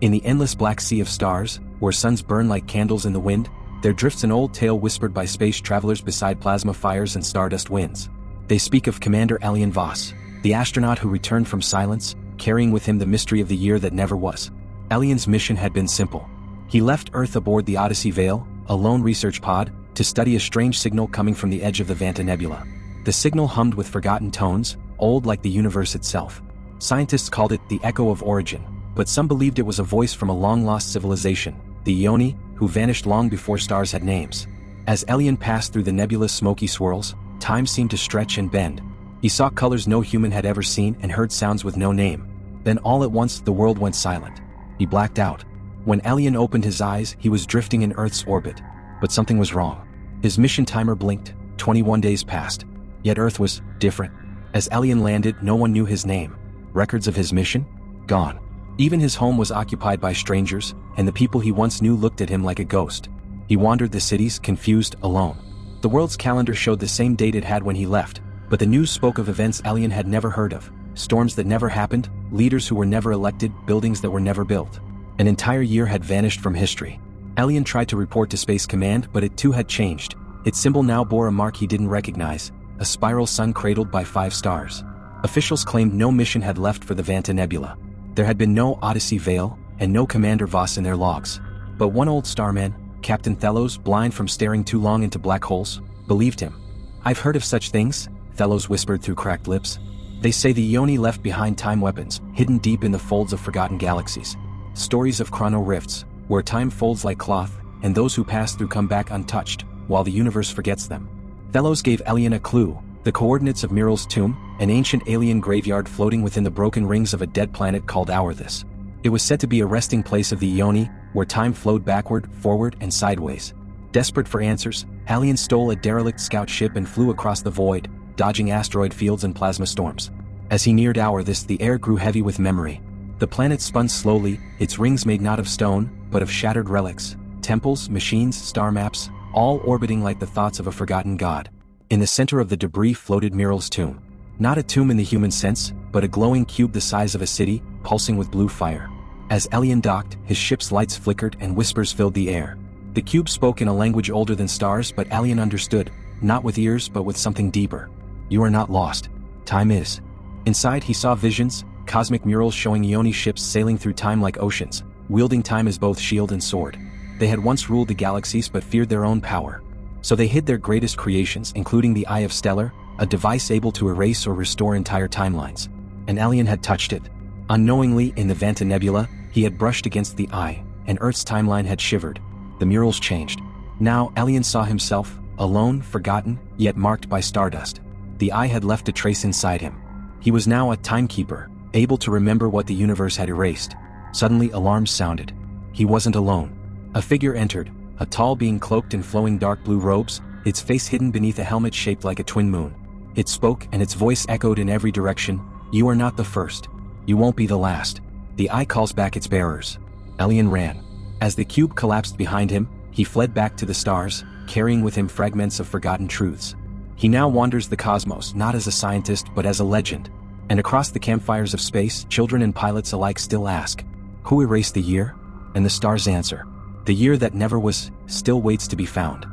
In the endless black sea of stars, where suns burn like candles in the wind, there drifts an old tale whispered by space travelers beside plasma fires and stardust winds. They speak of Commander Alien Voss, the astronaut who returned from silence, carrying with him the mystery of the year that never was. Alien's mission had been simple. He left Earth aboard the Odyssey Veil, a lone research pod, to study a strange signal coming from the edge of the Vanta Nebula. The signal hummed with forgotten tones, old like the universe itself. Scientists called it the Echo of Origin, but some believed it was a voice from a long-lost civilization, the Ioni, who vanished long before stars had names. As Alien passed through the nebula's smoky swirls, time seemed to stretch and bend. He saw colors no human had ever seen and heard sounds with no name. Then all at once the world went silent. He blacked out. When Alien opened his eyes, he was drifting in Earth's orbit. But something was wrong. His mission timer blinked, 21 days passed. Yet Earth was different. As Alien landed, no one knew his name. Records of his mission? Gone. Even his home was occupied by strangers, and the people he once knew looked at him like a ghost. He wandered the cities, confused, alone. The world's calendar showed the same date it had when he left, but the news spoke of events Alien had never heard of. Storms that never happened, leaders who were never elected, buildings that were never built. An entire year had vanished from history. Alien tried to report to Space Command, but it too had changed. Its symbol now bore a mark he didn't recognize, a spiral sun cradled by 5 stars. Officials claimed no mission had left for the Vanta Nebula. There had been no Odyssey Veil, and no Commander Voss in their logs. But one old starman, Captain Thelos, blind from staring too long into black holes, believed him. "I've heard of such things," Thelos whispered through cracked lips. "They say the Ioni left behind time weapons, hidden deep in the folds of forgotten galaxies. Stories of chrono rifts, where time folds like cloth, and those who pass through come back untouched, while the universe forgets them." Thelos gave Alien a clue, the coordinates of Muriel's tomb, an ancient alien graveyard floating within the broken rings of a dead planet called Ourthus. It was said to be a resting place of the Ioni, where time flowed backward, forward, and sideways. Desperate for answers, Alien stole a derelict scout ship and flew across the void, dodging asteroid fields and plasma storms. As he neared Ourthus, the air grew heavy with memory. The planet spun slowly, its rings made not of stone, but of shattered relics, temples, machines, star maps, all orbiting like the thoughts of a forgotten god. In the center of the debris floated Muriel's tomb. Not a tomb in the human sense, but a glowing cube the size of a city, pulsing with blue fire. As Alien docked, his ship's lights flickered and whispers filled the air. The cube spoke in a language older than stars, but Alien understood, not with ears but with something deeper. "You are not lost. Time is." Inside he saw visions, cosmic murals showing Ioni ships sailing through time like oceans, wielding time as both shield and sword. They had once ruled the galaxies but feared their own power. So they hid their greatest creations, including the Eye of Stellar, a device able to erase or restore entire timelines. And Alien had touched it. Unknowingly, in the Vanta Nebula, he had brushed against the Eye, and Earth's timeline had shivered. The murals changed. Now Alien saw himself, alone, forgotten, yet marked by stardust. The Eye had left a trace inside him. He was now a timekeeper, able to remember what the universe had erased. Suddenly alarms sounded. He wasn't alone. A figure entered, a tall being cloaked in flowing dark blue robes, its face hidden beneath a helmet shaped like a twin moon. It spoke, and its voice echoed in every direction. "You are not the first. You won't be the last. The Eye calls back its bearers." Alien ran. As the cube collapsed behind him, he fled back to the stars, carrying with him fragments of forgotten truths. He now wanders the cosmos not as a scientist but as a legend. And across the campfires of space, children and pilots alike still ask, "Who erased the year?" And the stars answer, "The year that never was, still waits to be found."